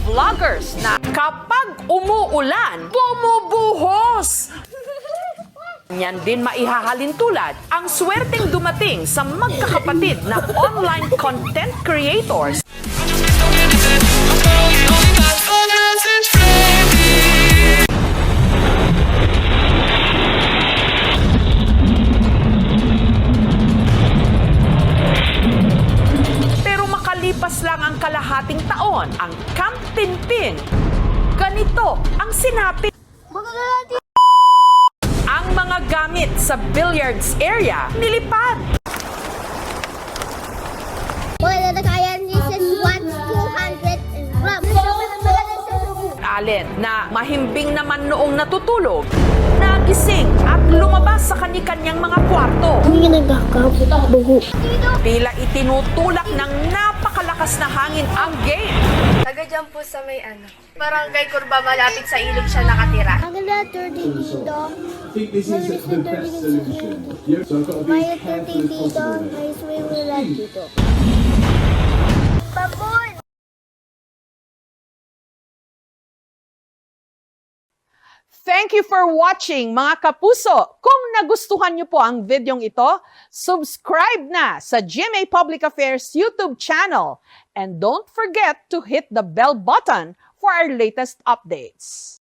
vloggers na kapag umuulan, bumubuhos. Yan din maihahalin tulad ang swerteng dumating sa magkakapatid na online content creators. Pero makalipas lang ang kalahating taon, ang Camp Pinpin, ganito ang sinapit. Ang mga gamit sa billiards area nilipad. Well, the kaya this is 200 grams. Allen na mahimbing naman noong natutulog, nagising at lumabas sa kani-kanyang mga kwarto. Hindi nagkakabuho. Tila itinutulak ng napakalakas na hangin ang gate. Taga dyan po sa may Barangay Curva, malapit sa ilog siya nakatira. Ang letter dito. I think this is the best solution. So I've got to be May as 30 careful as dito. possible. May swimming dito. Babon! Thank you for watching, mga kapuso. Kung nagustuhan niyo po ang videong ito, subscribe na sa GMA Public Affairs YouTube channel. And don't forget to hit the bell button for our latest updates.